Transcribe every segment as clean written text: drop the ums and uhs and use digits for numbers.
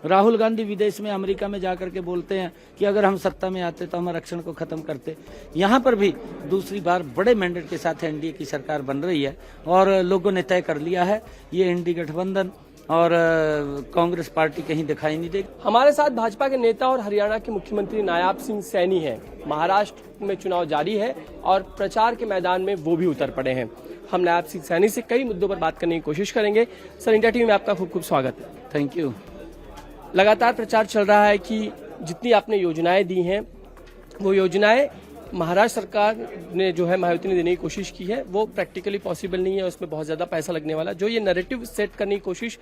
राहुल गांधी विदेश में अमेरिका में जाकर के बोलते हैं कि अगर हम सत्ता में आते तो हम आरक्षण को खत्म करते। यहाँ पर भी दूसरी बार बड़े मैंडेट के साथ एनडीए की सरकार बन रही है और लोगों ने तय कर लिया है ये इंडी गठबंधन और कांग्रेस पार्टी कहीं दिखाई नहीं देगी। हमारे साथ भाजपा के नेता और हरियाणा के मुख्यमंत्री नायाब सिंह सैनी हैं। महाराष्ट्र में चुनाव जारी है और प्रचार के मैदान में वो भी उतर पड़े हैं। हम नायाब सिंह सैनी से कई मुद्दों पर बात करने की कोशिश करेंगे। सर, इंडिया टीवी में आपका खूब खूब स्वागत है। Thank you. लगातार प्रचार चल रहा है कि जितनी आपने योजनाएं दी हैं वो योजनाएं महाराष्ट्र सरकार ने जो है मायावती ने देने की कोशिश की है वो प्रैक्टिकली पॉसिबल नहीं है, उसमें बहुत ज्यादा पैसा लगने वाला। जो ये नैरेटिव सेट करने की कोशिश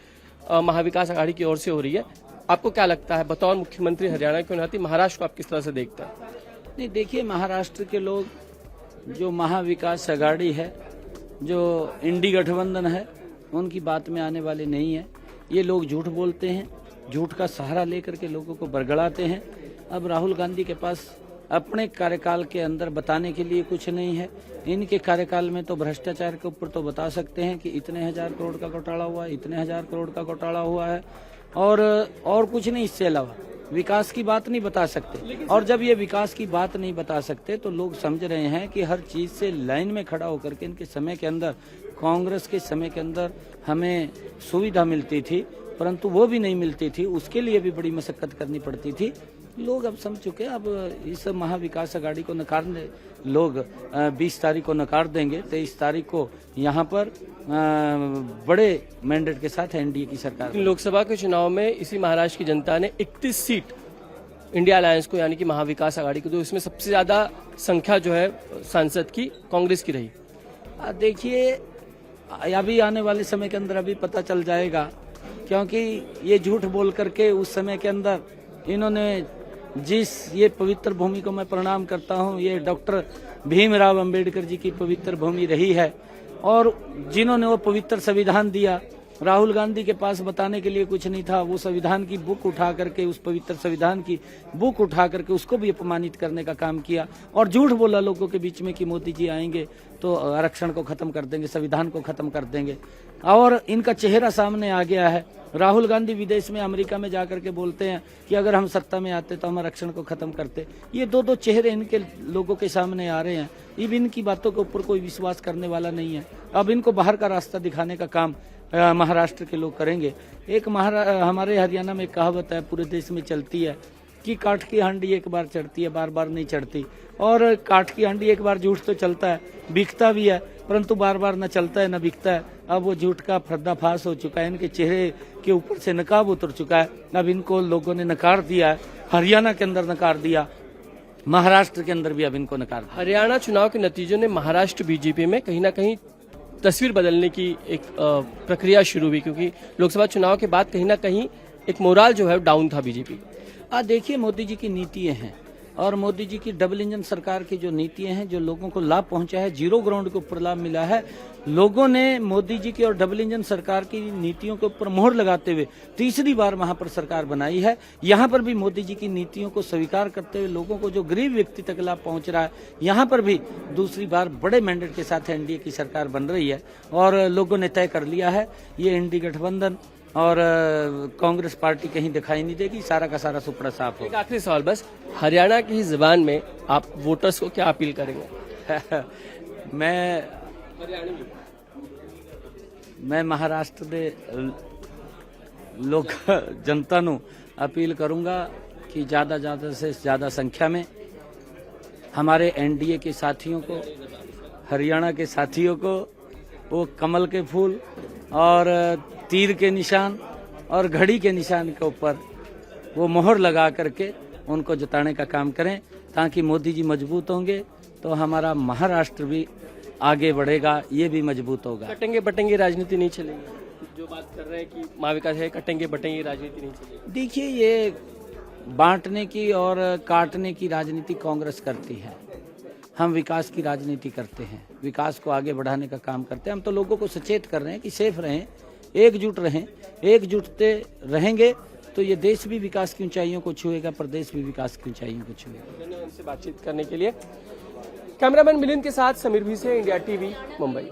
महाविकास आघाड़ी की ओर से हो रही है, आपको क्या लगता है बतौर मुख्यमंत्री हरियाणा के नाते महाराष्ट्र को आप किस तरह से देखते हैं? नहीं, देखिए, महाराष्ट्र के लोग जो महाविकास आघाड़ी है, जो इंडी गठबंधन है, उनकी बात में आने वाले नहीं है। ये लोग झूठ बोलते हैं, झूठ का सहारा लेकर के लोगों को बरगड़ाते हैं। अब राहुल गांधी के पास अपने कार्यकाल के अंदर बताने के लिए कुछ नहीं है। इनके कार्यकाल में तो भ्रष्टाचार के ऊपर तो बता सकते हैं कि इतने हजार करोड़ का घोटाला हुआ है, इतने हजार करोड़ का घोटाला हुआ है, और कुछ नहीं। इससे अलावा विकास की बात नहीं बता सकते। और जब ये विकास की बात नहीं बता सकते तो लोग समझ रहे हैं कि हर चीज से लाइन में खड़ा होकर के इनके समय के अंदर, कांग्रेस के समय के अंदर हमें सुविधा मिलती थी, परंतु वो भी नहीं मिलती थी, उसके लिए भी बड़ी मशक्कत करनी पड़ती थी। लोग अब समझ चुके हैं। अब इस महाविकास आघाड़ी को नकारने लोग 20 तारीख को नकार देंगे। 23 तारीख को यहाँ पर बड़े मैंडेट के साथ एनडीए की सरकार। लोकसभा के चुनाव में इसी महाराष्ट्र की जनता ने 31 सीट इंडिया अलायंस को यानी कि महाविकास आघाड़ी को, तो इसमें सबसे ज्यादा संख्या जो है सांसद की कांग्रेस की रही। देखिए, अभी आने वाले समय के अंदर अभी पता चल जाएगा, क्योंकि ये झूठ बोल करके उस समय के अंदर इन्होंने जिस ये पवित्र भूमि को मैं प्रणाम करता हूँ, ये डॉक्टर भीमराव अंबेडकर जी की पवित्र भूमि रही है, और जिन्होंने वो पवित्र संविधान दिया, राहुल गांधी के पास बताने के लिए कुछ नहीं था। वो संविधान की बुक उठा करके, उस पवित्र संविधान की बुक उठा करके उसको भी अपमानित करने का काम किया, और झूठ बोला लोगों के बीच में कि मोदी जी आएंगे तो आरक्षण को खत्म कर देंगे, संविधान को खत्म कर देंगे। और इनका चेहरा सामने आ गया है। राहुल गांधी विदेश में अमेरिका में जाकर के बोलते हैं कि अगर हम सत्ता में आते तो हम आरक्षण को खत्म करते। ये दो चेहरे इनके लोगों के सामने आ रहे हैं। अब इनकी बातों के ऊपर कोई विश्वास करने वाला नहीं है। अब इनको बाहर का रास्ता दिखाने का काम महाराष्ट्र के लोग करेंगे। एक हमारे हरियाणा में कहावत है, पूरे देश में चलती है, कि काठ की हांडी एक बार चढ़ती है, बार बार नहीं चढ़ती। और काठ की हांडी एक बार झूठ तो चलता है, बिकता भी है, परंतु बार बार न चलता है न बिकता है। अब वो झूठ का पर्दाफाश हो चुका है, इनके चेहरे के ऊपर से नकाब उतर चुका है। अब इनको लोगों ने नकार दिया है, हरियाणा के अंदर नकार दिया, महाराष्ट्र के अंदर भी अब इनको नकार दिया। हरियाणा चुनाव के नतीजों ने महाराष्ट्र बीजेपी में कहीं ना कहीं तस्वीर बदलने की एक प्रक्रिया शुरू हुई, क्योंकि लोकसभा चुनाव के बाद कहीं ना कहीं एक मोराल जो है डाउन था बीजेपी। देखिए, मोदी जी की नीतियां हैं, और मोदी जी की डबल इंजन सरकार की जो नीतियां हैं, जो लोगों को लाभ पहुंचा है, जीरो ग्राउंड के ऊपर लाभ मिला है। लोगों ने मोदी जी की और डबल इंजन सरकार की नीतियों के ऊपर मोहर लगाते हुए तीसरी बार वहां पर सरकार बनाई है। यहाँ पर भी मोदी जी की नीतियों को स्वीकार करते हुए लोगों को जो गरीब व्यक्ति तक लाभ पहुंच रहा है, यहाँ पर भी दूसरी बार बड़े मैंडेट के साथ एनडीए की सरकार बन रही है, और लोगों ने तय कर लिया है ये इंडी गठबंधन और कांग्रेस पार्टी कहीं दिखाई नहीं देगी। सारा का सारा सुपड़ा साफ हो। एक आखिरी सवाल बस, हरियाणा की जुबान में आप वोटर्स को क्या अपील करेंगे? मैं महाराष्ट्र दे लोग जनता ਨੂੰ अपील करूंगा कि ज्यादा से ज्यादा संख्या में हमारे एनडीए के साथियों को, हरियाणा के साथियों को, वो कमल के फूल और तीर के निशान और घड़ी के निशान के ऊपर वो मोहर लगा करके उनको जताने का काम करें, ताकि मोदी जी मजबूत होंगे तो हमारा महाराष्ट्र भी आगे बढ़ेगा, ये भी मजबूत होगा। कटेंगे बटेंगे राजनीति नहीं चलेगी, जो बात कर रहे हैं कि महाविकास है, कटेंगे बटेंगे राजनीति नहीं चलेगी। देखिए, ये बांटने की और काटने की राजनीति कांग्रेस करती है, हम विकास की राजनीति करते हैं, विकास को आगे बढ़ाने का काम करते हैं। हम तो लोगों को सचेत कर रहे हैं कि सेफ रहें, एकजुट रहें। एकजुटते रहेंगे तो ये देश भी विकास की ऊंचाइयों को छुएगा, प्रदेश भी विकास की ऊंचाइयों को छुएगा। धन्यवाद उनसे बातचीत करने के लिए। कैमरामैन मिलिंद के साथ समीर भी से, इंडिया टीवी, मुंबई।